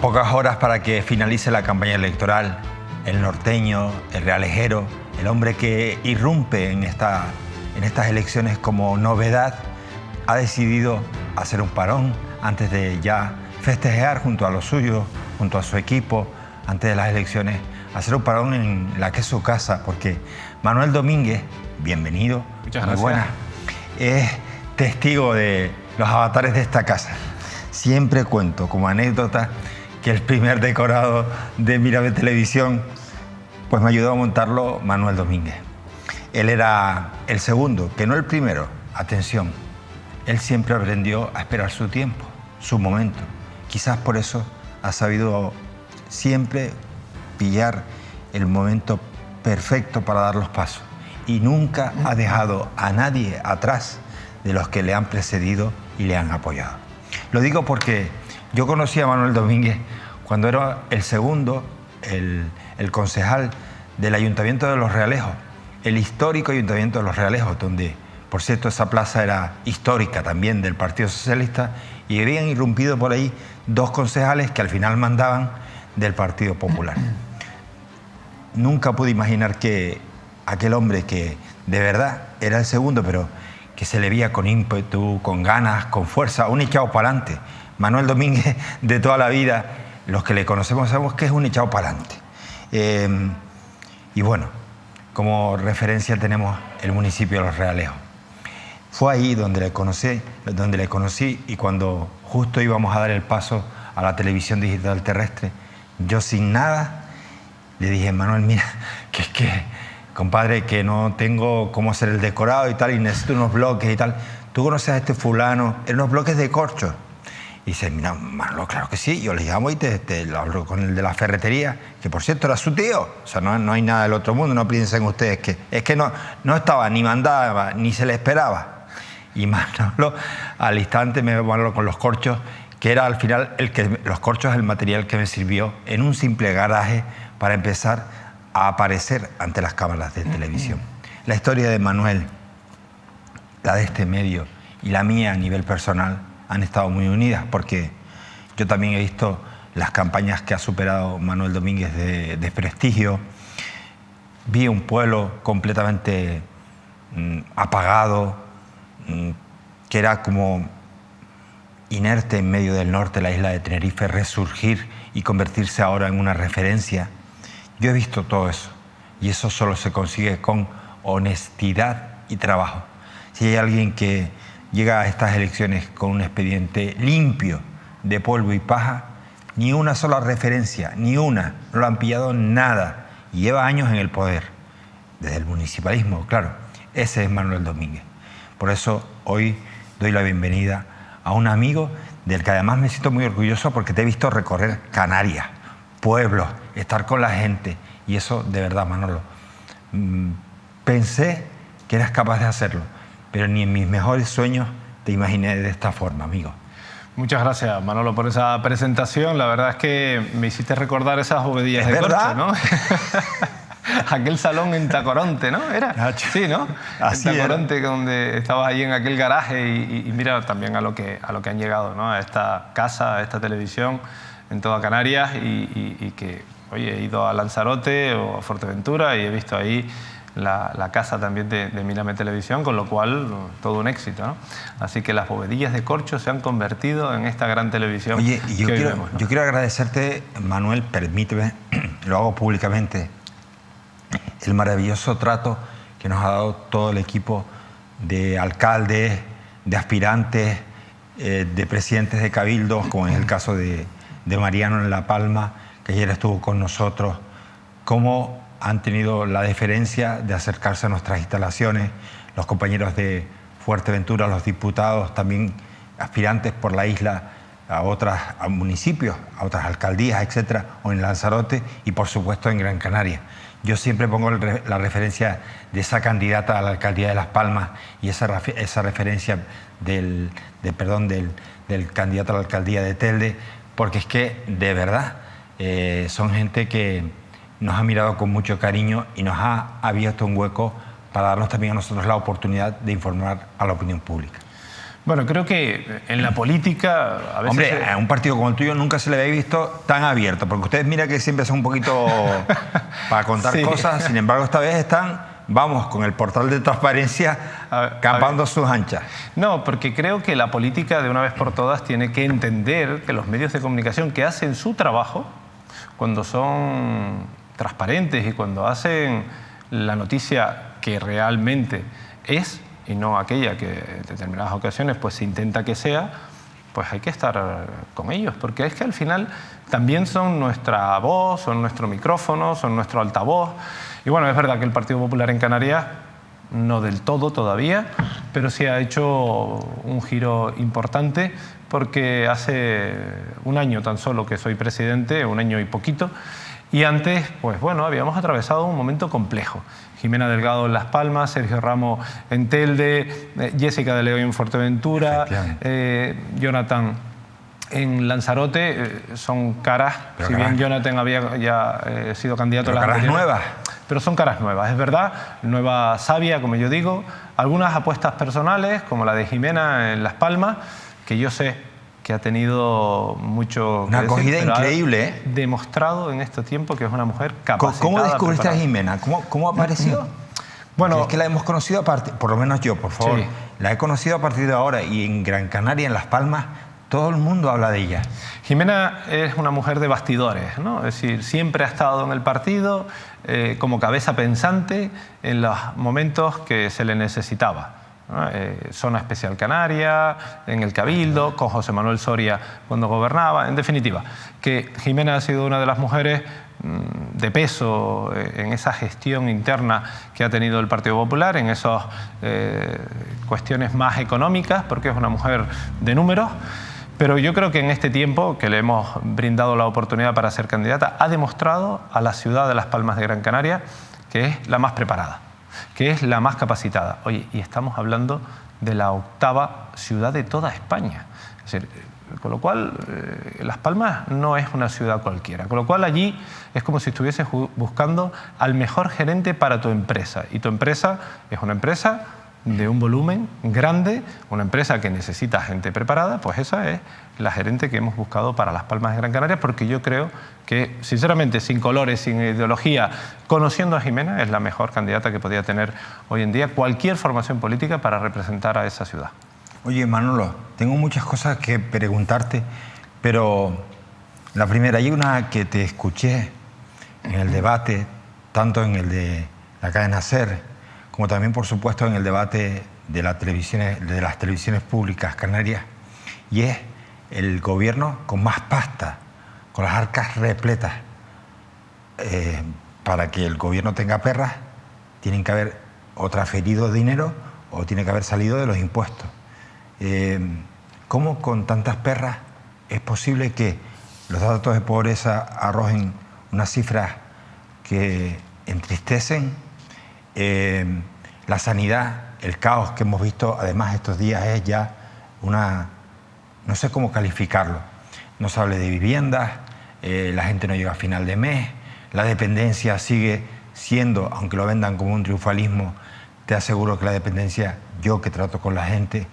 pocas horas para que finalice la campaña electoral, el norteño, el realejero, el hombre que irrumpe en estas elecciones como novedad, ha decidido hacer un parón antes de ya festejar junto a los suyos, junto a su equipo, antes de las elecciones, hacer un parón en la que es su casa, porque Manuel Domínguez, bienvenido, muchas muy gracias. buenas, es testigo de los avatares de esta casa. Siempre cuento como anécdota que el primer decorado de Mírame Televisión, pues me ayudó a montarlo Manuel Domínguez. Él era el segundo, que no el primero. Atención, él siempre aprendió a esperar su tiempo, su momento. Quizás por eso ha sabido siempre pillar el momento perfecto para dar los pasos. Y nunca ha dejado a nadie atrás de los que le han precedido y le han apoyado. Lo digo porque yo conocí a Manuel Domínguez cuando era el segundo, el concejal del Ayuntamiento de Los Realejos, el histórico Ayuntamiento de Los Realejos, donde, por cierto, esa plaza era histórica también del Partido Socialista, y habían irrumpido por ahí dos concejales que al final mandaban del Partido Popular. Nunca pude imaginar que aquel hombre que de verdad era el segundo, pero que se le veía con ímpetu, con ganas, con fuerza, un echado para adelante. Manuel Domínguez, de toda la vida, los que le conocemos sabemos que es un echado para adelante. Y bueno, como referencia tenemos el municipio de Los Realejos. Fue ahí donde le conocí, y cuando justo íbamos a dar el paso a la televisión digital terrestre, yo sin nada le dije: Manuel, mira, que es que, compadre, que no tengo cómo hacer el decorado y tal, y necesito unos bloques y tal. ¿Tú conoces a este fulano? En unos bloques de corcho. Y dice: mira, Manolo, claro que sí. Yo le llamo y te lo hablo con el de la ferretería, que por cierto era su tío. O sea, no hay nada del otro mundo, no piensen ustedes que... Es que no estaba, ni mandaba, ni se le esperaba. Y Manolo, al instante me habló con los corchos, que era al final los corchos es el material que me sirvió en un simple garaje para empezar a aparecer ante las cámaras de televisión. La historia de Manuel, la de este medio y la mía a nivel personal han estado muy unidas, porque yo también he visto las campañas que ha superado Manuel Domínguez de prestigio. Vi un pueblo completamente apagado, que era como inerte en medio del norte, la isla de Tenerife, resurgir y convertirse ahora en una referencia. Yo he visto todo eso, y eso solo se consigue con honestidad y trabajo. Si hay alguien que llega a estas elecciones con un expediente limpio de polvo y paja, ni una sola referencia, ni una, no lo han pillado nada, y lleva años en el poder, desde el municipalismo, claro, ese es Manuel Domínguez. Por eso hoy doy la bienvenida a un amigo del que además me siento muy orgulloso, porque te he visto recorrer Canarias, pueblos, estar con la gente, y eso de verdad, Manolo, pensé que eras capaz de hacerlo, pero ni en mis mejores sueños te imaginé de esta forma, amigo. Muchas gracias, Manolo, por esa presentación. La verdad es que me hiciste recordar esas bovedillas de corcho, ¿no? Aquel salón en Tacoronte, ¿no? ¿Era? Sí, ¿no? Así en Tacoronte, donde estabas ahí en aquel garaje, y mira también a lo que han llegado, ¿no? A esta casa, a esta televisión en toda Canarias, y que, oye, he ido a Lanzarote o a Fuerteventura y he visto ahí la casa también de Mírame Televisión, con lo cual todo un éxito, ¿no? Así que las bovedillas de corcho se han convertido en esta gran televisión. Oye, y yo vemos, ¿no? yo quiero agradecerte, Manuel, permíteme, lo hago públicamente, el maravilloso trato que nos ha dado todo el equipo de alcaldes, de aspirantes, de presidentes de cabildos, como es el caso de Mariano en La Palma, que ayer estuvo con nosotros. Cómo han tenido la deferencia de acercarse a nuestras instalaciones, los compañeros de Fuerteventura, los diputados, también aspirantes por la isla a municipios, a otras alcaldías, etcétera, o en Lanzarote, y por supuesto en Gran Canaria. Yo siempre pongo la referencia de esa candidata a la alcaldía de Las Palmas, y esa referencia del candidato a la alcaldía de Telde, porque es que de verdad son gente que nos ha mirado con mucho cariño y nos ha abierto un hueco para darnos también a nosotros la oportunidad de informar a la opinión pública. Bueno, creo que en la política a veces... Hombre, a un partido como el tuyo nunca se le había visto tan abierto, porque ustedes mira que siempre son un poquito para contar cosas, sin embargo esta vez están, vamos, con el portal de transparencia campando sus anchas. No, porque creo que la política de una vez por todas tiene que entender que los medios de comunicación que hacen su trabajo, cuando son transparentes y cuando hacen la noticia que realmente es, y no aquella que en determinadas ocasiones pues se intenta que sea, pues hay que estar con ellos, porque es que al final también son nuestra voz, son nuestro micrófono, son nuestro altavoz. Y bueno, es verdad que el Partido Popular en Canarias, no del todo todavía, pero sí ha hecho un giro importante, porque hace un año tan solo que soy presidente, un año y poquito, y antes, pues bueno, habíamos atravesado un momento complejo. Jimena Delgado en Las Palmas, Sergio Ramos en Telde, Jessica de León en Fuerteventura, Jonathan en Lanzarote. Son caras, pero si bien Jonathan había ya sido candidato a las caras nuevas. Pero son caras nuevas, es verdad, nueva savia, como yo digo. Algunas apuestas personales, como la de Jimena en Las Palmas, que yo sé que ha tenido mucho... Una acogida increíble, ¿eh? Demostrado en este tiempo que es una mujer capacitada. ¿Cómo descubriste a Jimena? ¿Cómo apareció? Bueno, porque es que la hemos conocido a partir, por lo menos yo, por favor, sí, la he conocido a partir de ahora, y en Gran Canaria, en Las Palmas, todo el mundo habla de ella. Jimena es una mujer de bastidores, ¿no? Es decir, siempre ha estado en el partido como cabeza pensante en los momentos que se le necesitaba. Zona Especial Canaria, en el Cabildo, con José Manuel Soria cuando gobernaba. En definitiva, que Jimena ha sido una de las mujeres de peso en esa gestión interna que ha tenido el Partido Popular, en esas cuestiones más económicas, porque es una mujer de números. Pero yo creo que en este tiempo que le hemos brindado la oportunidad para ser candidata, ha demostrado a la ciudad de Las Palmas de Gran Canaria que es la más preparada, que es la más capacitada. Oye, y estamos hablando de la 8ª ciudad de toda España. Es decir, con lo cual, Las Palmas no es una ciudad cualquiera. Con lo cual, allí es como si estuvieses buscando al mejor gerente para tu empresa. Y tu empresa es una empresa de un volumen grande, una empresa que necesita gente preparada, pues esa es la gerente que hemos buscado para Las Palmas de Gran Canaria, porque yo creo que, sinceramente, sin colores, sin ideología, conociendo a Jimena, es la mejor candidata que podía tener hoy en día cualquier formación política para representar a esa ciudad. Oye, Manolo, tengo muchas cosas que preguntarte, pero la primera, hay una que te escuché en el debate, tanto en el de la cadena SER, como también, por supuesto, en el debate de las televisiones públicas canarias, y es el gobierno con más pasta, con las arcas repletas. Para que el gobierno tenga perras, tienen que haber o transferido dinero o tiene que haber salido de los impuestos. ¿Cómo con tantas perras es posible que los datos de pobreza arrojen unas cifras que entristecen? La sanidad, el caos que hemos visto además estos días es ya una... no sé cómo calificarlo. No se habla de viviendas, la gente no llega a final de mes, la dependencia sigue siendo, aunque lo vendan como un triunfalismo, te aseguro que la dependencia, yo que trato con la gente,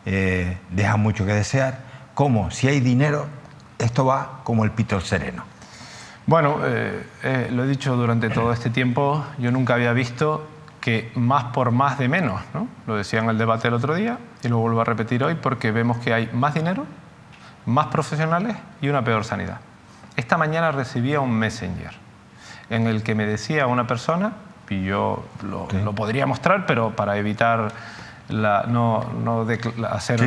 deja mucho que desear. ¿Cómo? Si hay dinero, esto va como el pito sereno. Bueno, lo he dicho durante todo este tiempo, yo nunca había visto que más por más de menos, ¿no? Lo decía en el debate el otro día y lo vuelvo a repetir hoy, porque vemos que hay más dinero, más profesionales y una peor sanidad. Esta mañana recibía un Messenger en el que me decía una persona, y yo lo podría mostrar, pero para evitar no hacer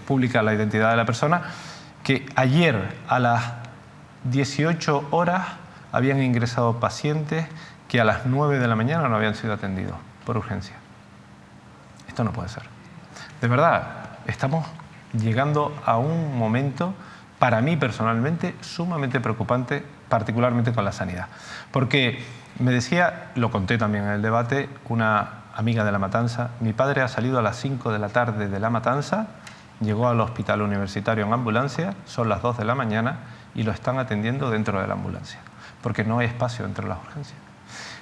pública la identidad de la persona, que ayer a las 18 horas habían ingresado pacientes que a las 9 de la mañana no habían sido atendidos por urgencia. Esto no puede ser. De verdad, estamos llegando a un momento, para mí personalmente, sumamente preocupante, particularmente con la sanidad. Porque me decía, lo conté también en el debate, una amiga de La Matanza, mi padre ha salido a las 5 de la tarde de La Matanza, llegó al hospital universitario en ambulancia, son las 2 de la mañana y lo están atendiendo dentro de la ambulancia, porque no hay espacio dentro de las urgencias.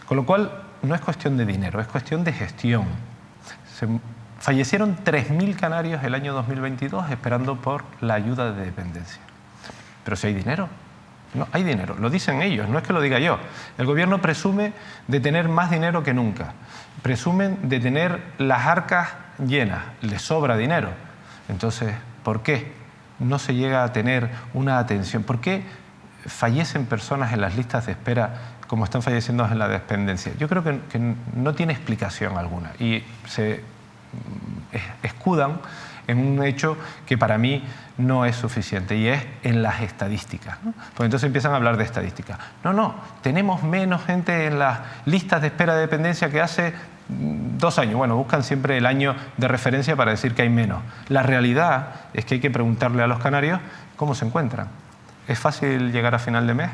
Con lo cual, no es cuestión de dinero, es cuestión de gestión. Se fallecieron 3.000 canarios el año 2022 esperando por la ayuda de dependencia. Pero si hay dinero. No, hay dinero, lo dicen ellos, no es que lo diga yo. El gobierno presume de tener más dinero que nunca. Presumen de tener las arcas llenas, les sobra dinero. Entonces, ¿por qué no se llega a tener una atención? ¿Por qué fallecen personas en las listas de espera como están falleciendo en la dependencia? Yo creo que no tiene explicación alguna y se escudan en un hecho que para mí no es suficiente y es en las estadísticas, ¿no? Pues entonces empiezan a hablar de estadísticas. No, tenemos menos gente en las listas de espera de dependencia que hace 2 años. Bueno, buscan siempre el año de referencia para decir que hay menos. La realidad es que hay que preguntarle a los canarios cómo se encuentran. ¿Es fácil llegar a final de mes?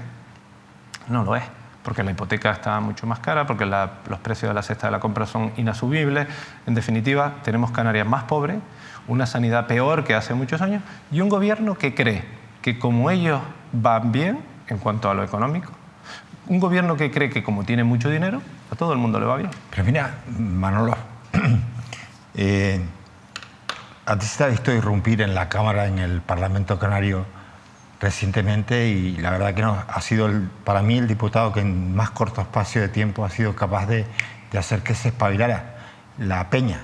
No lo es, porque la hipoteca está mucho más cara, porque los precios de la cesta de la compra son inasumibles. En definitiva, tenemos Canarias más pobres, una sanidad peor que hace muchos años y un gobierno que cree que como ellos van bien en cuanto a lo económico, un gobierno que cree que como tiene mucho dinero, a todo el mundo le va bien. Pero mira, Manolo, a ti se te ha visto irrumpir en la Cámara, en el Parlamento Canario recientemente y la verdad que no, ha sido para mí el diputado que en más corto espacio de tiempo ha sido capaz de hacer que se espabilara la peña.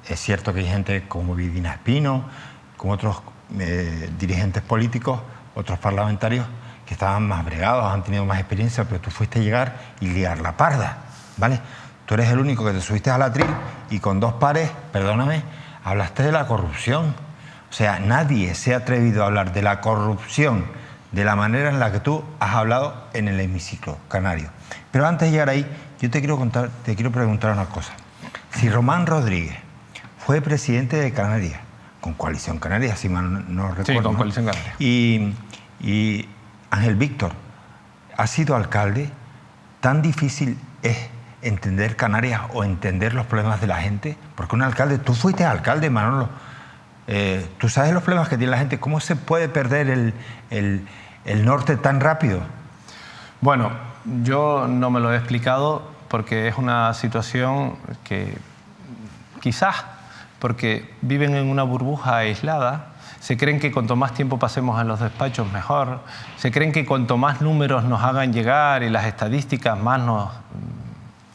Es cierto que hay gente como Vidina Espino, como otros dirigentes políticos, otros parlamentarios que estaban más bregados, han tenido más experiencia, pero tú fuiste a llegar y liar la parda, ¿vale? Tú eres el único que te subiste al atril y con 2 pares, perdóname, hablaste de la corrupción. O sea, nadie se ha atrevido a hablar de la corrupción de la manera en la que tú has hablado en el hemiciclo canario. Pero antes de llegar ahí, yo te quiero preguntar una cosa. Si Román Rodríguez fue presidente de Canarias, con Coalición Canaria, si mal no recuerdo. Sí, con Coalición Canaria. Y Ángel Víctor ha sido alcalde, ¿tan difícil es entender Canarias o entender los problemas de la gente? Porque un alcalde, tú fuiste alcalde, Manolo, tú sabes los problemas que tiene la gente. ¿Cómo se puede perder el norte tan rápido? Bueno, yo no me lo he explicado porque es una situación que quizás porque viven en una burbuja aislada, se creen que cuanto más tiempo pasemos en los despachos mejor, se creen que cuanto más números nos hagan llegar y las estadísticas más nos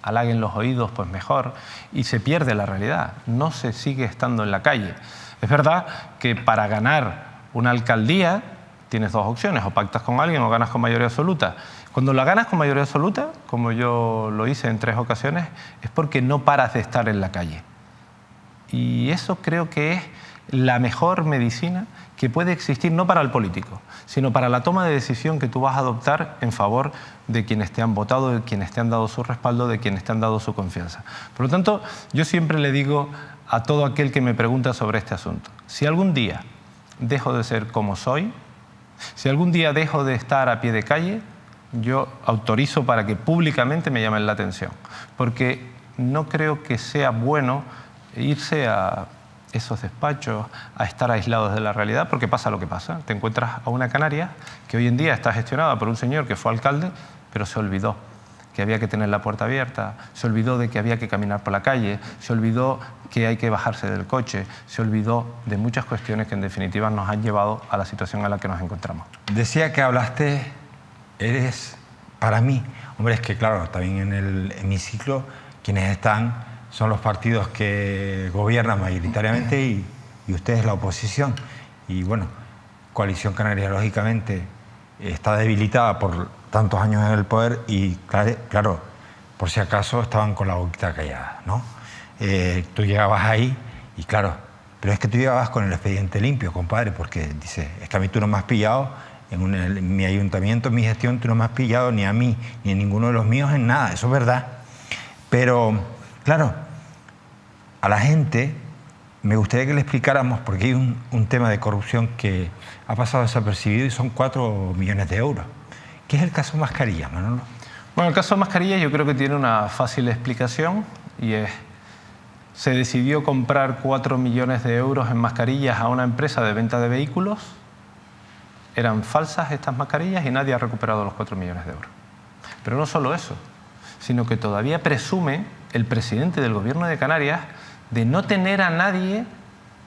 halaguen los oídos, pues mejor, y se pierde la realidad, no se sigue estando en la calle. Es verdad que para ganar una alcaldía tienes 2 opciones, o pactas con alguien o ganas con mayoría absoluta. Cuando la ganas con mayoría absoluta, como yo lo hice en 3 ocasiones, es porque no paras de estar en la calle. Y eso creo que es la mejor medicina que puede existir, no para el político, sino para la toma de decisión que tú vas a adoptar en favor de quienes te han votado, de quienes te han dado su respaldo, de quienes te han dado su confianza. Por lo tanto, yo siempre le digo a todo aquel que me pregunta sobre este asunto, si algún día dejo de ser como soy, si algún día dejo de estar a pie de calle, yo autorizo para que públicamente me llamen la atención, porque no creo que sea bueno irse a esos despachos, a estar aislados de la realidad, porque pasa lo que pasa. Te encuentras a una Canarias que hoy en día está gestionada por un señor que fue alcalde, pero se olvidó que había que tener la puerta abierta, se olvidó de que había que caminar por la calle, se olvidó que hay que bajarse del coche, se olvidó de muchas cuestiones que en definitiva nos han llevado a la situación en la que nos encontramos. Decía que hablaste, eres para mí, hombre, es que claro, también en el hemiciclo quienes están son los partidos que gobiernan mayoritariamente y ustedes la oposición. Y bueno, Coalición Canaria lógicamente está debilitada por tantos años en el poder y claro, por si acaso estaban con la boquita callada, ¿no? Tú llegabas ahí y claro, pero es que tú llegabas con el expediente limpio, compadre, porque dice, es que a mí tú no me has pillado en mi ayuntamiento, en mi gestión, tú no me has pillado ni a mí, ni a ninguno de los míos en nada, eso es verdad. Pero claro, a la gente me gustaría que le explicáramos, porque hay un tema de corrupción que ha pasado desapercibido y son 4 millones de euros. ¿Qué es el caso Mascarilla, Manolo? Bueno, el caso Mascarilla yo creo que tiene una fácil explicación y es, se decidió comprar 4 millones de euros en mascarillas a una empresa de venta de vehículos, eran falsas estas mascarillas y nadie ha recuperado los 4 millones de euros. Pero no solo eso, sino que todavía presume el presidente del Gobierno de Canarias de no tener a nadie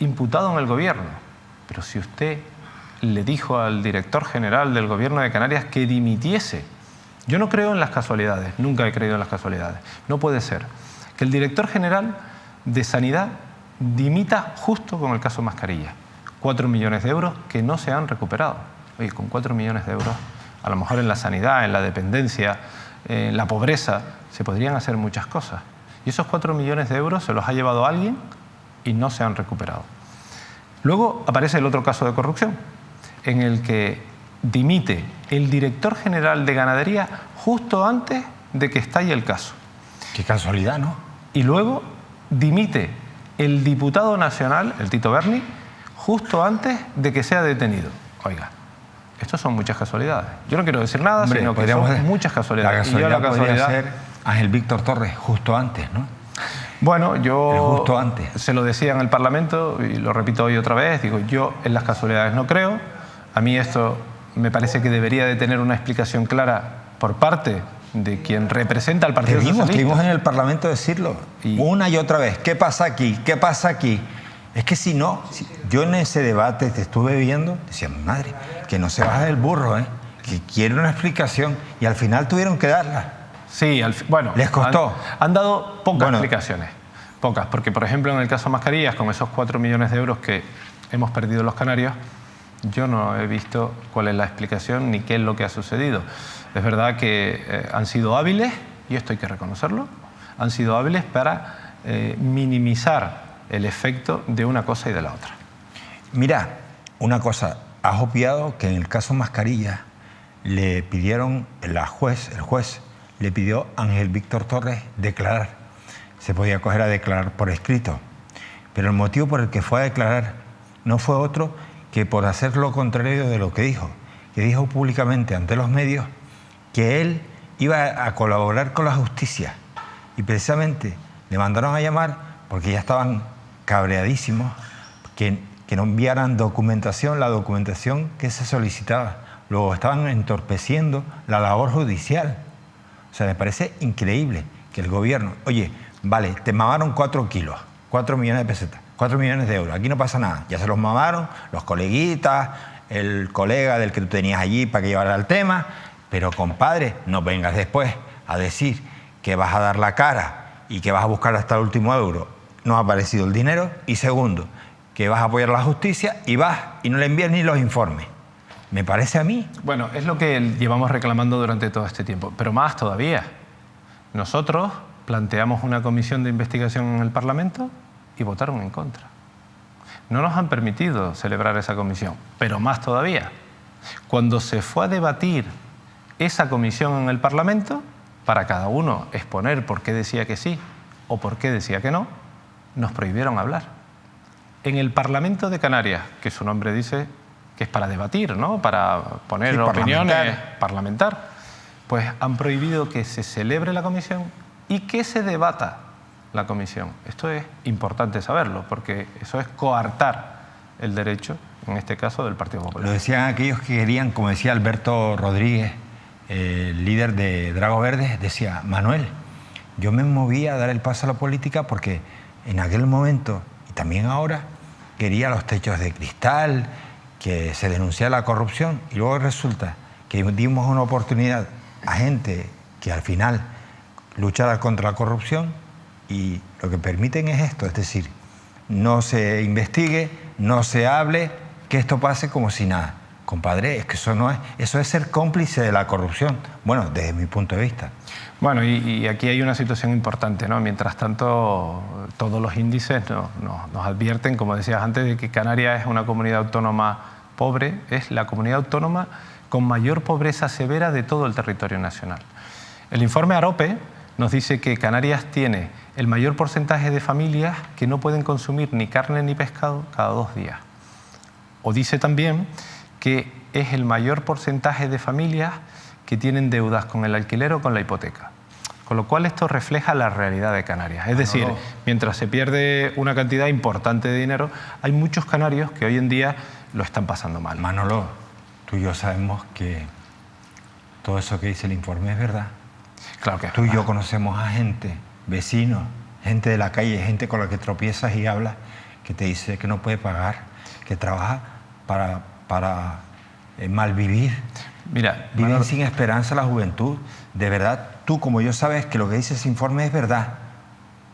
imputado en el gobierno. Pero si usted le dijo al director general del gobierno de Canarias que dimitiese, yo no creo en las casualidades, nunca he creído en las casualidades. No puede ser que el director general de Sanidad dimita justo con el caso Mascarilla. 4 millones de euros que no se han recuperado. Oye, con 4 millones de euros, a lo mejor en la sanidad, en la dependencia, en la pobreza, se podrían hacer muchas cosas. Y esos 4 millones de euros se los ha llevado alguien y no se han recuperado. Luego aparece el otro caso de corrupción, en el que dimite el director general de Ganadería justo antes de que estalle el caso. Qué casualidad, ¿no? Y luego dimite el diputado nacional, el Tito Berni, justo antes de que sea detenido. Oiga, estos son muchas casualidades. Yo no quiero decir nada, Hombre, sino que son muchas casualidades. La casualidad podría ser Ángel Víctor Torres justo antes, ¿no? Bueno, yo justo antes. Se lo decía en el Parlamento y lo repito hoy otra vez, digo, yo en las casualidades no creo. A mí esto me parece que debería de tener una explicación clara por parte de quien representa al Partido Socialista. Estuvimos en el Parlamento decirlo una y otra vez. ¿Qué pasa aquí? ¿Qué pasa aquí? Es que si no, yo en ese debate te estuve viendo, decía, madre, que no se baja del burro, que quiere una explicación y al final tuvieron que darla. Sí, bueno, les costó. Han dado pocas explicaciones, pocas, porque por ejemplo en el caso Mascarillas, con esos 4 millones de euros que hemos perdido los canarios, yo no he visto cuál es la explicación ni qué es lo que ha sucedido. Es verdad que han sido hábiles, y esto hay que reconocerlo, han sido hábiles para minimizar el efecto de una cosa y de la otra. Mira, una cosa, has obviado que en el caso Mascarilla le pidieron, el juez le pidió a Ángel Víctor Torres declarar. Se podía coger a declarar por escrito. Pero el motivo por el que fue a declarar no fue otro que por hacer lo contrario de lo que dijo públicamente ante los medios que él iba a colaborar con la justicia. Y precisamente le mandaron a llamar porque ya estaban cabreadísimos que no enviaran documentación, la documentación que se solicitaba. Luego estaban entorpeciendo la labor judicial. O sea, me parece increíble que el gobierno, oye, vale, te mamaron 4 kilos, 4 millones de pesetas, 4 millones de euros, aquí no pasa nada, ya se los mamaron los coleguitas, el colega del que tú tenías allí para que llevara el tema, pero compadre, no vengas después a decir que vas a dar la cara y que vas a buscar hasta el último euro, no ha aparecido el dinero, y segundo, que vas a apoyar a la justicia y vas y no le envías ni los informes. Me parece a mí. Bueno, es lo que llevamos reclamando durante todo este tiempo, pero más todavía. Nosotros planteamos una comisión de investigación en el Parlamento y votaron en contra. No nos han permitido celebrar esa comisión, pero más todavía. Cuando se fue a debatir esa comisión en el Parlamento, para cada uno exponer por qué decía que sí o por qué decía que no, nos prohibieron hablar. En el Parlamento de Canarias, que su nombre dice que es para debatir, ¿no? Para poner opiniones, parlamentar, pues han prohibido que se celebre la comisión y que se debata la comisión. Esto es importante saberlo, porque eso es coartar el derecho, en este caso, del Partido Popular. Lo decían aquellos que querían, como decía Alberto Rodríguez, el líder de Drago Verdes, decía, Manuel, yo me moví a dar el paso a la política porque en aquel momento, y también ahora, quería los techos de cristal, que se denunciara la corrupción, y luego resulta que dimos una oportunidad a gente que al final luchara contra la corrupción y lo que permiten es esto, es decir, no se investigue, no se hable, que esto pase como si nada. Compadre, es que eso no es, eso es ser cómplice de la corrupción, bueno, desde mi punto de vista. Bueno, y aquí hay una situación importante, ¿no? Mientras tanto, todos los índices nos advierten, como decías antes, de que Canarias es una comunidad autónoma pobre, es la comunidad autónoma con mayor pobreza severa de todo el territorio nacional. El informe AROPE nos dice que Canarias tiene el mayor porcentaje de familias que no pueden consumir ni carne ni pescado cada 2 días. O dice también que es el mayor porcentaje de familias que tienen deudas con el alquiler o con la hipoteca. Con lo cual esto refleja la realidad de Canarias. Es decir, mientras se pierde una cantidad importante de dinero, hay muchos canarios que hoy en día lo están pasando mal. Manolo, tú y yo sabemos que todo eso que dice el informe es verdad. Claro que es tú verdad. y yo conocemos a gente, vecinos, gente de la calle, gente con la que tropiezas y hablas, que te dice que no puede pagar, que trabaja para malvivir. Mira, viven sin esperanza la juventud. De verdad, tú como yo sabes que lo que dice ese informe es verdad.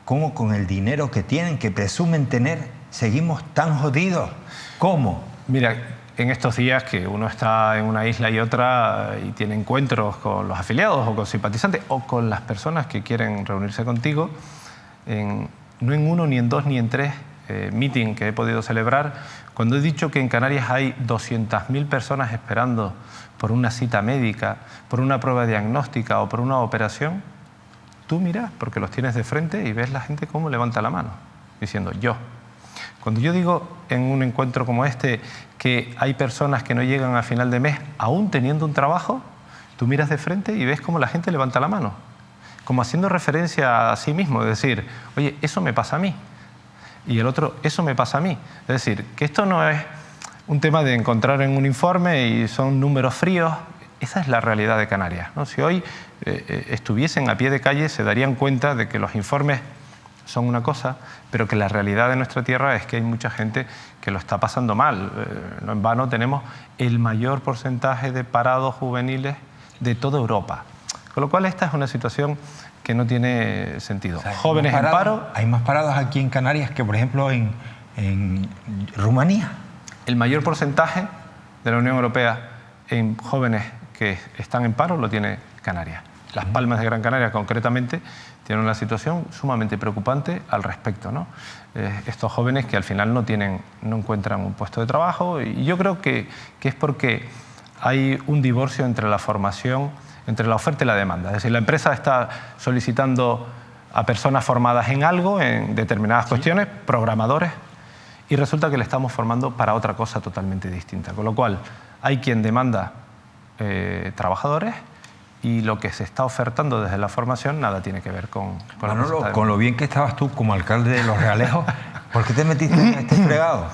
¿Cómo con el dinero que tienen, que presumen tener, seguimos tan jodidos? ¿Cómo? Mira, en estos días que uno está en una isla y otra y tiene encuentros con los afiliados o con simpatizantes o con las personas que quieren reunirse contigo, no en uno, ni en dos, ni en tres meetings que he podido celebrar, cuando he dicho que en Canarias hay 200.000 personas esperando por una cita médica, por una prueba diagnóstica o por una operación, tú miras, porque los tienes de frente y ves la gente cómo levanta la mano, diciendo yo. Cuando yo digo en un encuentro como este que hay personas que no llegan a final de mes aún teniendo un trabajo, tú miras de frente y ves cómo la gente levanta la mano, como haciendo referencia a sí mismo, es decir, oye, eso me pasa a mí. Y el otro, eso me pasa a mí. Es decir, que esto no es un tema de encontrar en un informe y son números fríos. Esa es la realidad de Canarias, ¿no? Si hoy estuviesen a pie de calle se darían cuenta de que los informes son una cosa, pero que la realidad de nuestra tierra es que hay mucha gente que lo está pasando mal. No en vano tenemos el mayor porcentaje de parados juveniles de toda Europa. Con lo cual esta es una situación que no tiene sentido. O sea, jóvenes en paro... Hay más parados aquí en Canarias que, por ejemplo, en Rumanía. El mayor porcentaje de la Unión Europea en jóvenes que están en paro lo tiene Canarias. Las Palmas de Gran Canaria, concretamente, tienen una situación sumamente preocupante al respecto, ¿no? Estos jóvenes que al final no encuentran un puesto de trabajo, y yo creo que es porque hay un divorcio entre la formación, entre la oferta y la demanda. Es decir, la empresa está solicitando a personas formadas en algo, en determinadas cuestiones, programadores, y resulta que le estamos formando para otra cosa totalmente distinta. Con lo cual, hay quien demanda trabajadores y lo que se está ofertando desde la formación nada tiene que ver con Manolo, con lo bien que estabas tú como alcalde de Los Realejos, ¿por qué te metiste en este fregado?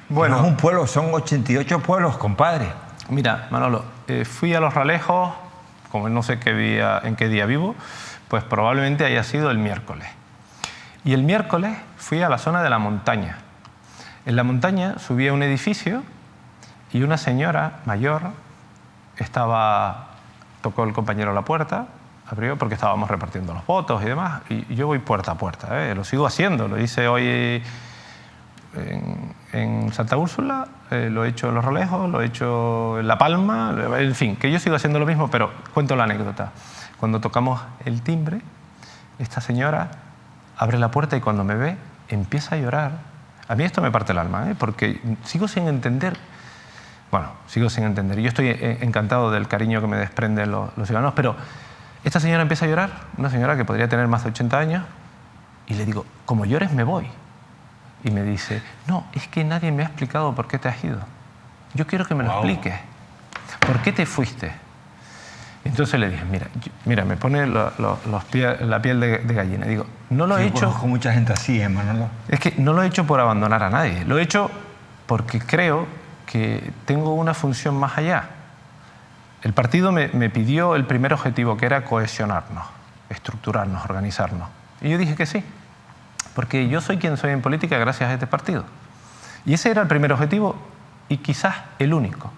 Bueno, no es un pueblo, son 88 pueblos, compadre. Mira, Manolo, fui a Los Realejos, como no sé en qué día vivo, pues probablemente haya sido el miércoles. Y el miércoles fui a la zona de la montaña. En la montaña subí a un edificio y una señora mayor tocó el compañero a la puerta, abrió porque estábamos repartiendo los votos y demás, y yo voy puerta a puerta, lo sigo haciendo, lo hice hoy en Santa Úrsula, lo he hecho en Los Realejos, lo he hecho en La Palma, en fin, que yo sigo haciendo lo mismo, pero cuento la anécdota. Cuando tocamos el timbre, esta señora abre la puerta y cuando me ve empieza a llorar. A mí esto me parte el alma, porque sigo sin entender. Bueno, sigo sin entender. Yo estoy encantado del cariño que me desprenden los ciudadanos, pero esta señora empieza a llorar, una señora que podría tener más de 80 años, y le digo, como llores me voy. Y me dice, no, es que nadie me ha explicado por qué te has ido. Yo quiero que me lo expliques. ¿Por qué te fuiste? Entonces le dije, mira, me pone la piel de gallina. Digo, no lo he hecho... Conozco mucha gente así, Manolo. Es que no lo he hecho por abandonar a nadie. Lo he hecho porque creo que tengo una función más allá. El partido me pidió el primer objetivo, que era cohesionarnos, estructurarnos, organizarnos. Y yo dije que sí, porque yo soy quien soy en política gracias a este partido. Y ese era el primer objetivo y quizás el único.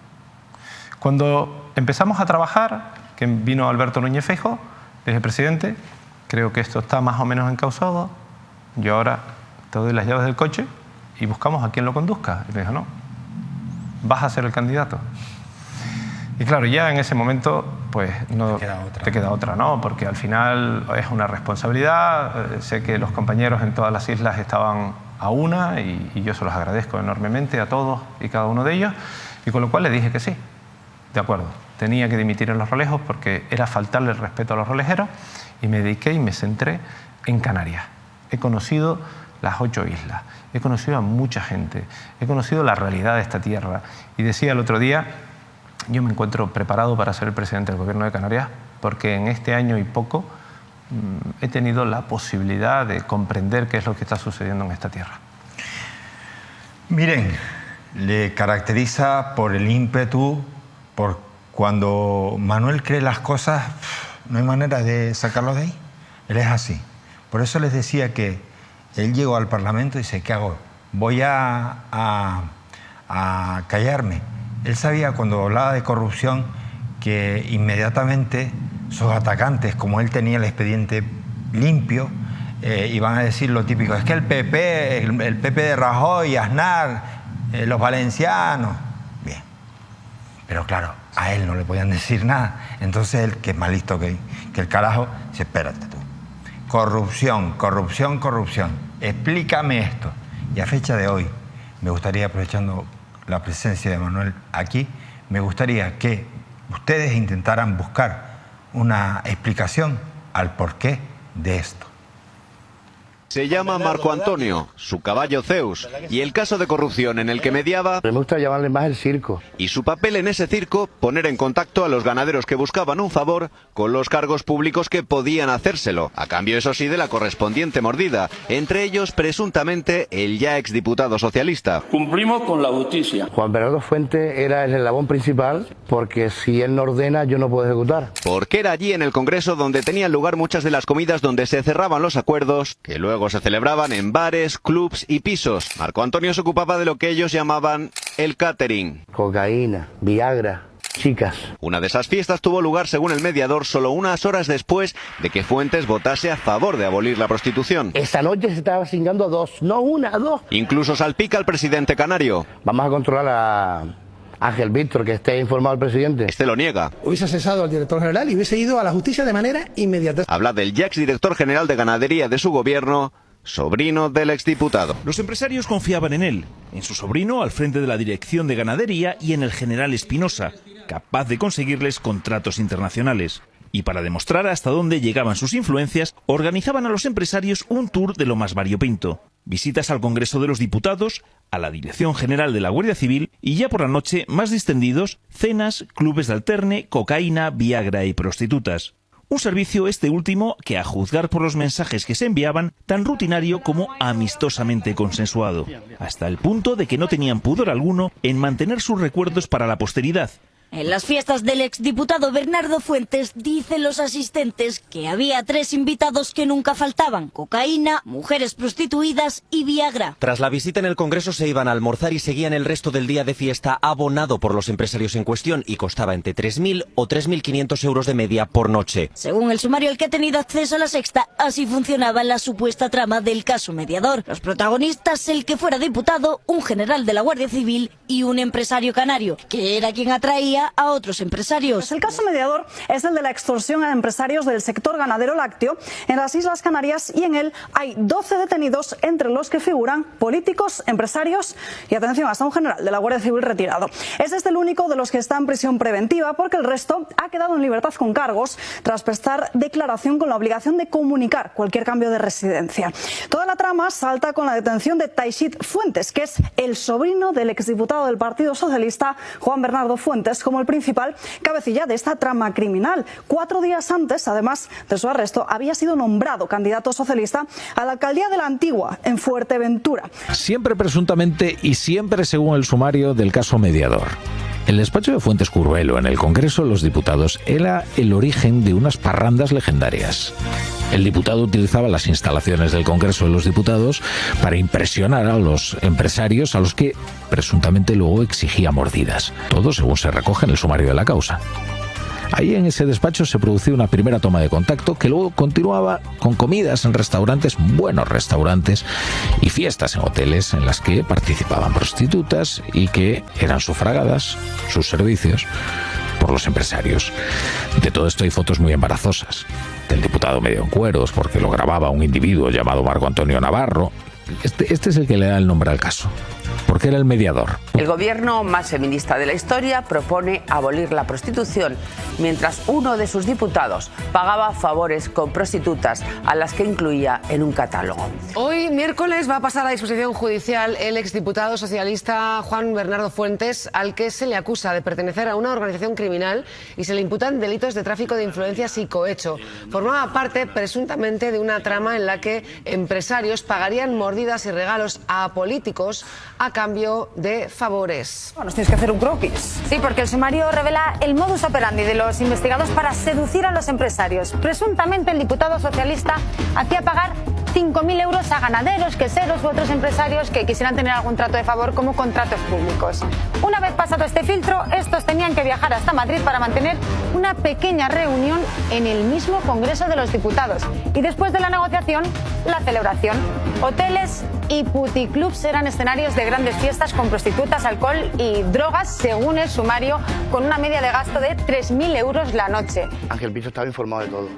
Cuando empezamos a trabajar, que vino Alberto Núñez Feijóo, le dije, presidente, creo que esto está más o menos encauzado, yo ahora te doy las llaves del coche y buscamos a quien lo conduzca. Y me dijo, no, vas a ser el candidato. Y claro, ya en ese momento, pues no te queda otra, ¿no? Porque al final es una responsabilidad. Sé que los compañeros en todas las islas estaban a una y yo se los agradezco enormemente a todos y cada uno de ellos. Y con lo cual le dije que sí, de acuerdo. Tenía que dimitir en Los Realejos porque era faltarle el respeto a los rolejeros y me dediqué y me centré en Canarias. He conocido las 8 islas, he conocido a mucha gente, he conocido la realidad de esta tierra. Y decía el otro día, yo me encuentro preparado para ser el presidente del Gobierno de Canarias porque en este año y poco he tenido la posibilidad de comprender qué es lo que está sucediendo en esta tierra. Miren, le caracteriza por el ímpetu, por cuando Manuel cree las cosas, no hay manera de sacarlo de ahí. Él es así. Por eso les decía que él llegó al Parlamento y dice, ¿qué hago? Voy a callarme. Él sabía cuando hablaba de corrupción que inmediatamente sus atacantes, como él tenía el expediente limpio, iban a decir lo típico, es que el PP de Rajoy, Aznar, los valencianos, bien. Pero claro, a él no le podían decir nada. Entonces él, que es más listo que el carajo, dice, espérate tú. Corrupción, corrupción, corrupción. Explícame esto. Y a fecha de hoy, me gustaría, aprovechando la presencia de Manuel aquí, me gustaría que ustedes intentaran buscar una explicación al porqué de esto. Se llama Marco Antonio, su caballo Zeus, y el caso de corrupción en el que mediaba... Me gusta llamarle más el circo. Y su papel en ese circo, poner en contacto a los ganaderos que buscaban un favor con los cargos públicos que podían hacérselo, a cambio, eso sí, de la correspondiente mordida, entre ellos, presuntamente, el ya exdiputado socialista. Cumplimos con la justicia. Juan Bernardo Fuentes era el eslabón principal, porque si él no ordena, yo no puedo ejecutar. Porque era allí en el Congreso donde tenían lugar muchas de las comidas donde se cerraban los acuerdos, que luego se celebraban en bares, clubs y pisos. Marco Antonio se ocupaba de lo que ellos llamaban el catering. Cocaína, Viagra, chicas. Una de esas fiestas tuvo lugar, según el mediador, solo unas horas después de que Fuentes votase a favor de abolir la prostitución. Esta noche se estaba cingando dos, no una, dos. Incluso salpica al presidente canario. Vamos a controlar a Ángel Víctor, que esté informado el presidente. Este lo niega. Hubiese cesado al director general y hubiese ido a la justicia de manera inmediata. Habla del ya exdirector general de ganadería de su gobierno, sobrino del exdiputado. Los empresarios confiaban en él, en su sobrino al frente de la dirección de ganadería y en el general Espinosa, capaz de conseguirles contratos internacionales. Y para demostrar hasta dónde llegaban sus influencias, organizaban a los empresarios un tour de lo más variopinto. Visitas al Congreso de los Diputados, a la Dirección General de la Guardia Civil y ya por la noche, más distendidos, cenas, clubes de alterne, cocaína, Viagra y prostitutas. Un servicio este último que, a juzgar por los mensajes que se enviaban, tan rutinario como amistosamente consensuado, hasta el punto de que no tenían pudor alguno en mantener sus recuerdos para la posteridad. En las fiestas del exdiputado Bernardo Fuentes dicen los asistentes que había 3 invitados que nunca faltaban: cocaína, mujeres prostituidas y Viagra. Tras la visita en el Congreso se iban a almorzar y seguían el resto del día de fiesta abonado por los empresarios en cuestión y costaba entre 3.000 o 3.500 euros de media por noche. Según el sumario al que ha tenido acceso a La Sexta, así funcionaba la supuesta trama del caso mediador. Los protagonistas, el que fuera diputado, un general de la Guardia Civil y un empresario canario, que era quien atraía a otros empresarios. Pues el caso mediador es el de la extorsión a empresarios del sector ganadero lácteo en las Islas Canarias, y en él hay 12 detenidos, entre los que figuran políticos, empresarios y, atención, hasta un general de la Guardia Civil retirado. Es este el único de los que está en prisión preventiva, porque el resto ha quedado en libertad con cargos tras prestar declaración con la obligación de comunicar cualquier cambio de residencia. Toda la trama salta con la detención de Taixit Fuentes, que es el sobrino del exdiputado del Partido Socialista, Juan Bernardo Fuentes, como el principal cabecilla de esta trama criminal. 4 días antes, además de su arresto, había sido nombrado candidato socialista a la alcaldía de La Antigua, en Fuerteventura. Siempre presuntamente y siempre según el sumario del caso mediador. El despacho de Fuentes Curvelo en el Congreso de los Diputados era el origen de unas parrandas legendarias. El diputado utilizaba las instalaciones del Congreso de los Diputados para impresionar a los empresarios a los que presuntamente luego exigía mordidas. Todo según se recoge en el sumario de la causa. Ahí en ese despacho se producía una primera toma de contacto que luego continuaba con comidas en restaurantes, buenos restaurantes, y fiestas en hoteles en las que participaban prostitutas y que eran sufragadas, sus servicios, por los empresarios. De todo esto hay fotos muy embarazosas. Del diputado medio en cueros porque lo grababa un individuo llamado Marco Antonio Navarro. Este es el que le da el nombre al caso, porque era el mediador. El gobierno más feminista de la historia propone abolir la prostitución, mientras uno de sus diputados pagaba favores con prostitutas a las que incluía en un catálogo. Hoy, miércoles, va a pasar a disposición judicial el exdiputado socialista Juan Bernardo Fuentes, al que se le acusa de pertenecer a una organización criminal y se le imputan delitos de tráfico de influencias y cohecho. Formaba parte, presuntamente, de una trama en la que empresarios pagarían mordidas y regalos a políticos a cambio de favores. Bueno, tienes que hacer un croquis. Sí, porque el sumario revela el modus operandi de los investigados para seducir a los empresarios. Presuntamente el diputado socialista hacía pagar 5.000 euros a ganaderos, queseros u otros empresarios que quisieran tener algún trato de favor como contratos públicos. Una vez pasado este filtro, estos tenían que viajar hasta Madrid para mantener una pequeña reunión en el mismo Congreso de los Diputados. Y después de la negociación, la celebración. Hoteles y puticlubs eran escenarios de grandes fiestas con prostitutas, alcohol y drogas, según el sumario, con una media de gasto de 3.000 euros la noche. Ángel Víctor estaba informado de todo.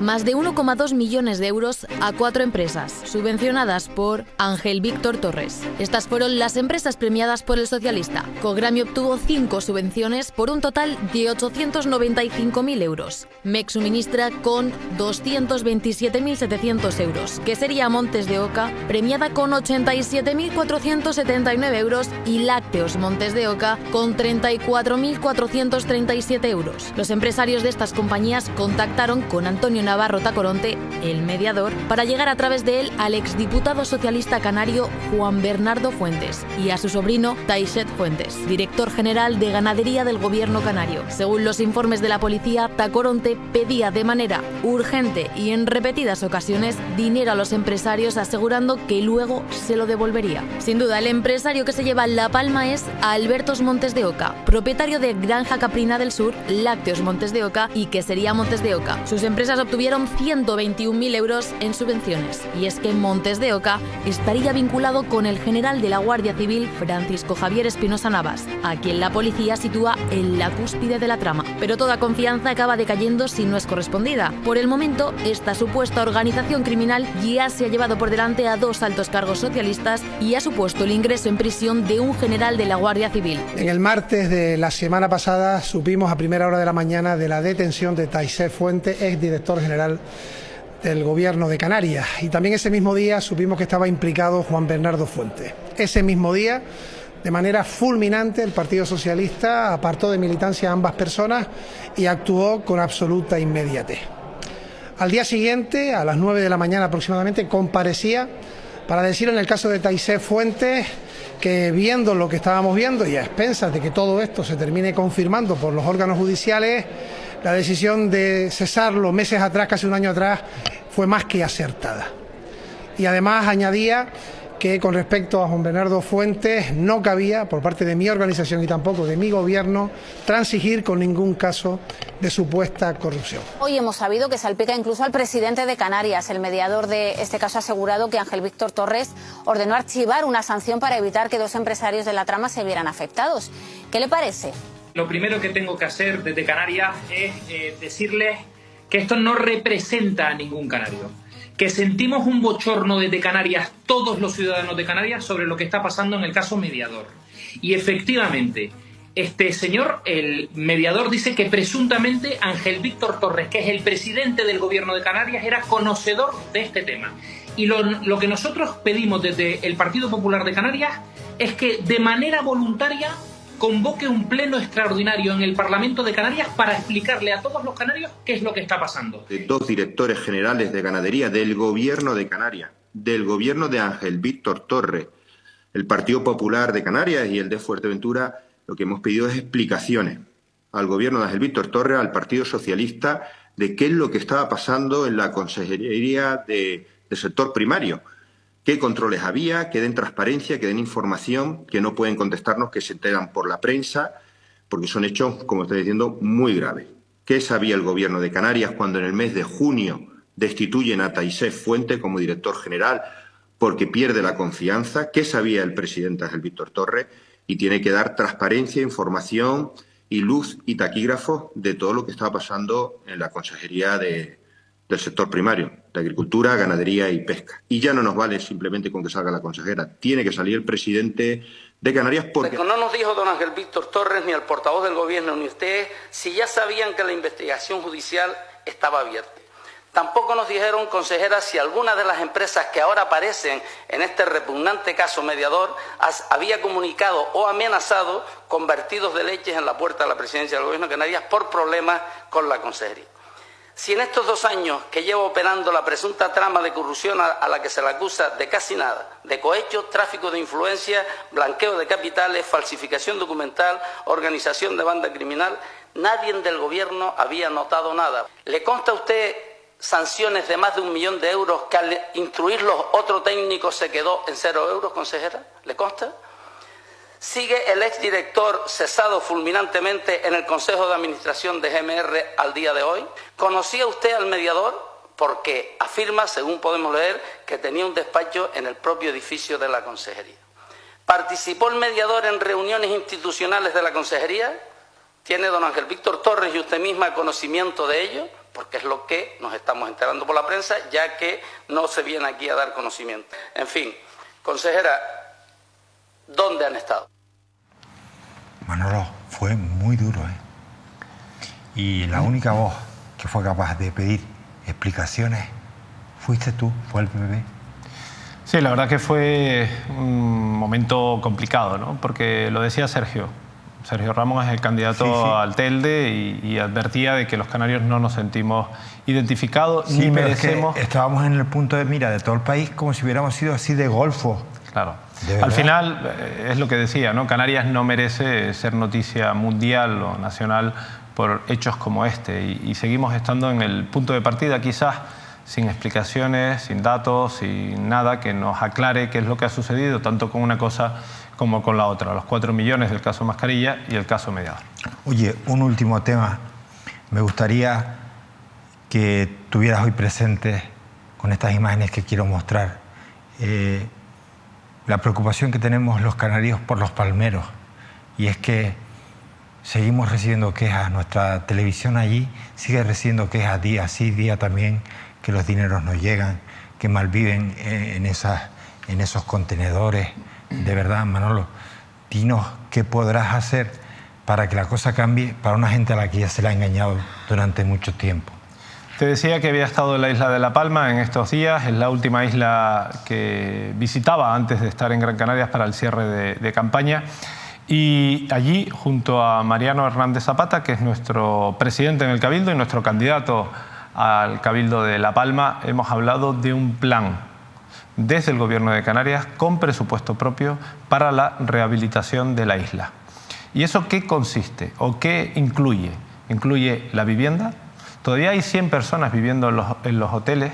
Más de 1,2 millones de euros a 4 empresas, subvencionadas por Ángel Víctor Torres. Estas fueron las empresas premiadas por el socialista. Cogrami obtuvo 5 subvenciones por un total de 895.000 euros. MEC suministra con 227.700 euros, que sería Montes de Oca, premiada con 87.479 euros, y Lácteos Montes de Oca con 34.437 euros. Los empresarios de estas compañías contactaron con Antonio Navarro Tacoronte, el mediador, para llegar a través de él al exdiputado socialista canario Juan Bernardo Fuentes y a su sobrino Taixet Fuentes, director general de Ganadería del Gobierno canario. Según los informes de la policía, Tacoronte pedía de manera urgente y en repetidas ocasiones dinero a los empresarios, asegurando que luego se lo devolvería. Sin duda, el empresario que se lleva la palma es Albertos Montes de Oca, propietario de Granja Caprina del Sur, Lácteos Montes de Oca y Quesería Montes de Oca. Sus empresas obtuvieron 121.000 euros en subvenciones. Y es que Montes de Oca estaría vinculado con el general de la Guardia Civil, Francisco Javier Espinosa Navas, a quien la policía sitúa en la cúspide de la trama. Pero toda confianza acaba decayendo si no es correspondida. Por el momento, esta supuesta organización criminal ya se ha llevado por delante a 2 altos cargos socialistas y ha supuesto el ingreso en prisión de un general de la Guardia Civil. En el martes de la semana pasada supimos a primera hora de la mañana de la detención de Taixet Fuentes, exdirector general del Gobierno de Canarias, y también ese mismo día supimos que estaba implicado Juan Bernardo Fuentes. Ese mismo día, de manera fulminante, el Partido Socialista apartó de militancia a ambas personas y actuó con absoluta inmediatez. Al día siguiente, a las 9 de la mañana aproximadamente, comparecía para decir en el caso de Taixet Fuentes que, viendo lo que estábamos viendo y a expensas de que todo esto se termine confirmando por los órganos judiciales, la decisión de cesarlo meses atrás, casi un año atrás, fue más que acertada. Y además añadía que con respecto a Juan Bernardo Fuentes no cabía, por parte de mi organización y tampoco de mi gobierno, transigir con ningún caso de supuesta corrupción. Hoy hemos sabido que salpica incluso al presidente de Canarias. El mediador de este caso ha asegurado que Ángel Víctor Torres ordenó archivar una sanción para evitar que 2 empresarios de la trama se vieran afectados. ¿Qué le parece? Lo primero que tengo que hacer desde Canarias es decirles que esto no representa a ningún canario, que sentimos un bochorno desde Canarias, todos los ciudadanos de Canarias, sobre lo que está pasando en el caso mediador. Y efectivamente, este señor, el mediador, dice que presuntamente Ángel Víctor Torres, que es el presidente del Gobierno de Canarias, era conocedor de este tema. Y lo que nosotros pedimos desde el Partido Popular de Canarias es que de manera voluntaria convoque un pleno extraordinario en el Parlamento de Canarias para explicarle a todos los canarios qué es lo que está pasando. De 2 directores generales de ganadería del Gobierno de Canarias, del Gobierno de Ángel Víctor Torres, el Partido Popular de Canarias y el de Fuerteventura, lo que hemos pedido es explicaciones al Gobierno de Ángel Víctor Torres, al Partido Socialista, de qué es lo que estaba pasando en la Consejería del Sector Primario. ¿Qué controles había? Que den transparencia, que den información, que no pueden contestarnos, que se enteran por la prensa, porque son hechos, como estoy diciendo, muy graves. ¿Qué sabía el Gobierno de Canarias cuando en el mes de junio destituyen a Taixet Fuentes como director general porque pierde la confianza? ¿Qué sabía el presidente Ángel Víctor Torres? Y tiene que dar transparencia, información y luz y taquígrafos de todo lo que estaba pasando en la Consejería del sector primario, de Agricultura, Ganadería y Pesca. Y ya no nos vale simplemente con que salga la consejera, tiene que salir el presidente de Canarias porque... No nos dijo don Ángel Víctor Torres, ni el portavoz del Gobierno, ni ustedes, si ya sabían que la investigación judicial estaba abierta. Tampoco nos dijeron, consejera, si alguna de las empresas que ahora aparecen en este repugnante caso mediador había comunicado o amenazado con vertidos de leches en la puerta de la presidencia del Gobierno de Canarias por problemas con la consejería. Si en estos 2 años que lleva operando la presunta trama de corrupción a la que se le acusa de casi nada, de cohecho, tráfico de influencia, blanqueo de capitales, falsificación documental, organización de banda criminal, nadie del Gobierno había notado nada. ¿Le consta a usted sanciones de más de 1 millón de euros que al instruirlos otro técnico se quedó en 0 euros, consejera? ¿Le consta? ¿Sigue el exdirector cesado fulminantemente en el Consejo de Administración de GMR al día de hoy? ¿Conocía usted al mediador? Porque afirma, según podemos leer, que tenía un despacho en el propio edificio de la consejería. ¿Participó el mediador en reuniones institucionales de la consejería? ¿Tiene don Ángel Víctor Torres y usted misma conocimiento de ello? Porque es lo que nos estamos enterando por la prensa, ya que no se viene aquí a dar conocimiento. En fin, consejera, ¿dónde han estado? Manolo, fue muy duro, ¿eh? Y la única voz que fue capaz de pedir explicaciones fuiste tú, fue el PP. Sí, la verdad que fue un momento complicado, ¿no? Porque lo decía Sergio Ramos es el candidato al Telde y advertía de que los canarios no nos sentimos identificados ni merecemos... Es que estábamos en el punto de mira de todo el país como si hubiéramos sido así de golfo. Claro. Al final, es lo que decía, ¿no? Canarias no merece ser noticia mundial o nacional por hechos como este y seguimos estando en el punto de partida, quizás sin explicaciones, sin datos, sin nada que nos aclare qué es lo que ha sucedido, tanto con una cosa como con la otra, los 4 millones del caso Mascarilla y el caso Mediador. Oye, un último tema. Me gustaría que tuvieras hoy presente, con estas imágenes que quiero mostrar, la preocupación que tenemos los canarios por los palmeros. Y es que seguimos recibiendo quejas, nuestra televisión allí sigue recibiendo quejas día sí, día también, que los dineros no llegan, que malviven en esos contenedores. De verdad, Manolo, dinos qué podrás hacer para que la cosa cambie para una gente a la que ya se le ha engañado durante mucho tiempo. Te decía que había estado en la isla de La Palma en estos días, es la última isla que visitaba antes de estar en Gran Canarias para el cierre de campaña. Y allí, junto a Mariano Hernández Zapata, que es nuestro presidente en el Cabildo y nuestro candidato al Cabildo de La Palma, hemos hablado de un plan desde el Gobierno de Canarias con presupuesto propio para la rehabilitación de la isla. ¿Y eso qué consiste o qué incluye? Incluye la vivienda. Todavía hay 100 personas viviendo en los hoteles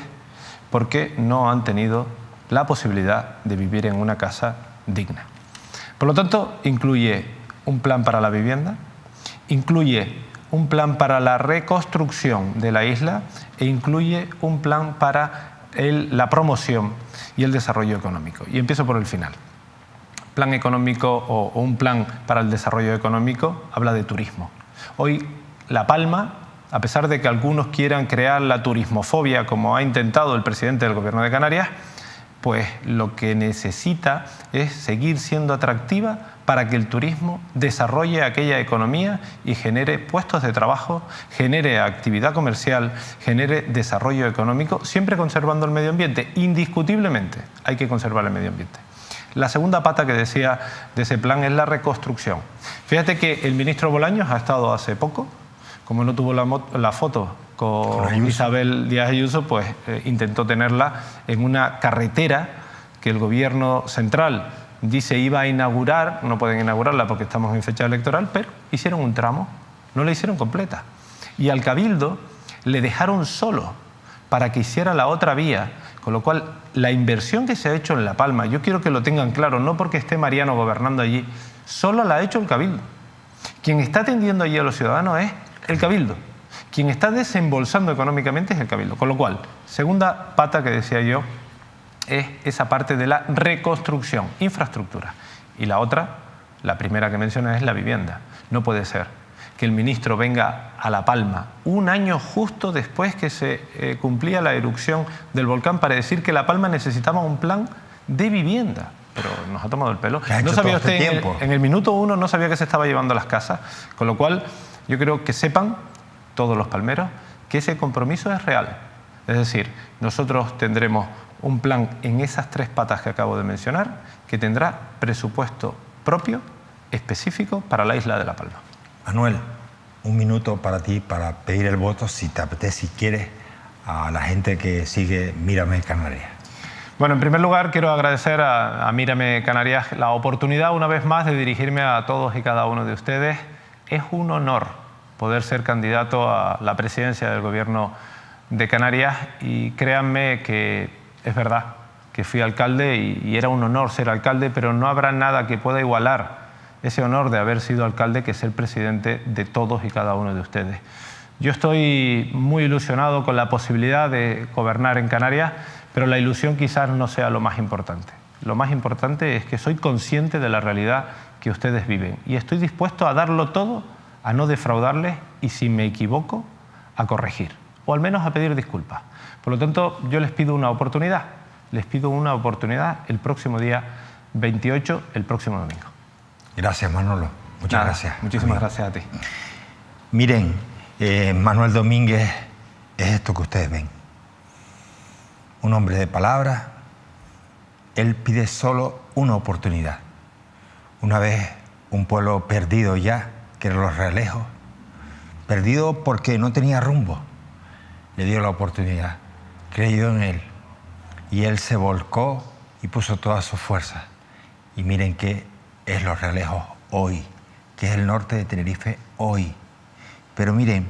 porque no han tenido la posibilidad de vivir en una casa digna. Por lo tanto, incluye un plan para la vivienda, incluye un plan para la reconstrucción de la isla e incluye un plan para la promoción y el desarrollo económico. Y empiezo por el final. Plan económico o un plan para el desarrollo económico habla de turismo. Hoy La Palma, a pesar de que algunos quieran crear la turismofobia como ha intentado el presidente del Gobierno de Canarias, pues lo que necesita es seguir siendo atractiva para que el turismo desarrolle aquella economía y genere puestos de trabajo, genere actividad comercial, genere desarrollo económico, siempre conservando el medio ambiente. Indiscutiblemente hay que conservar el medio ambiente. La segunda pata que decía de ese plan es la reconstrucción. Fíjate que el ministro Bolaños ha estado hace poco, como no tuvo la foto con Isabel Díaz Ayuso, pues intentó tenerla en una carretera que el gobierno central dice iba a inaugurar, no pueden inaugurarla porque estamos en fecha electoral, pero hicieron un tramo, no la hicieron completa. Y al Cabildo le dejaron solo para que hiciera la otra vía, con lo cual la inversión que se ha hecho en La Palma, yo quiero que lo tengan claro, no porque esté Mariano gobernando allí, solo la ha hecho el Cabildo. Quien está atendiendo allí a los ciudadanos es el Cabildo. Quien está desembolsando económicamente es el Cabildo. Con lo cual, segunda pata que decía yo, es esa parte de la reconstrucción, infraestructura. Y la otra, la primera que menciona, es la vivienda. No puede ser que el ministro venga a La Palma un año justo después que se cumplía la erupción del volcán para decir que La Palma necesitaba un plan de vivienda. Pero nos ha tomado el pelo. No sabía usted, en el minuto 1 no sabía que se estaba llevando las casas, con lo cual yo creo que sepan todos los palmeros que ese compromiso es real. Es decir, nosotros tendremos un plan en esas 3 patas que acabo de mencionar que tendrá presupuesto propio, específico para la isla de La Palma. Manuel, un minuto para ti para pedir el voto, si te apetece, si quieres, a la gente que sigue Mírame Canarias. Bueno, en primer lugar quiero agradecer a Mírame Canarias la oportunidad una vez más de dirigirme a todos y cada uno de ustedes. Es un honor poder ser candidato a la presidencia del Gobierno de Canarias y créanme que es verdad que fui alcalde y era un honor ser alcalde, pero no habrá nada que pueda igualar ese honor de haber sido alcalde que ser presidente de todos y cada uno de ustedes. Yo estoy muy ilusionado con la posibilidad de gobernar en Canarias, pero la ilusión quizás no sea lo más importante. Lo más importante es que soy consciente de la realidad que ustedes viven y estoy dispuesto a darlo todo, a no defraudarles y si me equivoco, a corregir o al menos a pedir disculpas. Por lo tanto, yo les pido una oportunidad el próximo día 28, el próximo domingo. Gracias, Manolo. Muchas gracias. Muchísimas gracias a ti. Miren, Manuel Domínguez es esto que ustedes ven. Un hombre de palabra. Él pide solo una oportunidad. Una vez un pueblo perdido ya, que eran los Realejos, perdido porque no tenía rumbo, le dio la oportunidad, creyó en él y él se volcó y puso todas sus fuerzas. Y miren qué es los Realejos hoy, que es el norte de Tenerife hoy. Pero miren,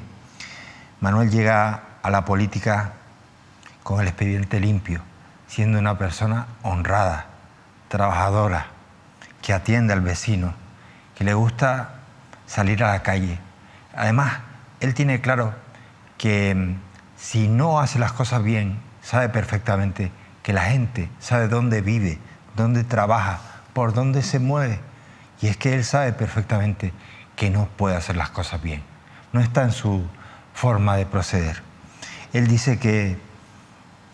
Manuel llega a la política con el expediente limpio, siendo una persona honrada, trabajadora, que atiende al vecino, que le gusta salir a la calle. Además, él tiene claro que si no hace las cosas bien, sabe perfectamente que la gente sabe dónde vive, dónde trabaja, por dónde se mueve. Y es que él sabe perfectamente que no puede hacer las cosas bien. No está en su forma de proceder. Él dice que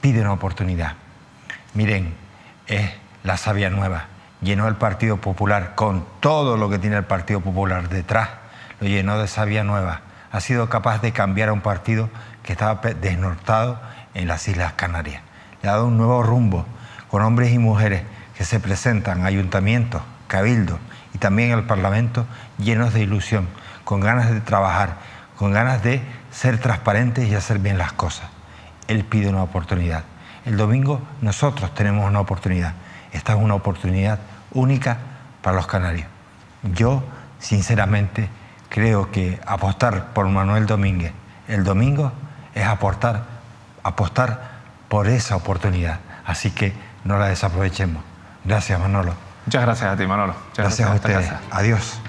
pide una oportunidad. Miren, es la savia nueva. Llenó el Partido Popular con todo lo que tiene el Partido Popular detrás. Lo llenó de savia nueva. Ha sido capaz de cambiar a un partido que estaba desnortado en las Islas Canarias. Le ha dado un nuevo rumbo con hombres y mujeres que se presentan a ayuntamientos, cabildos y también al Parlamento llenos de ilusión, con ganas de trabajar, con ganas de ser transparentes y hacer bien las cosas. Él pide una oportunidad. El domingo nosotros tenemos una oportunidad. Esta es una oportunidad única para los canarios. Yo, sinceramente, creo que apostar por Manuel Domínguez el domingo es apostar por esa oportunidad. Así que no la desaprovechemos. Gracias, Manolo. Muchas gracias a ti, Manolo. Gracias a ustedes. Adiós.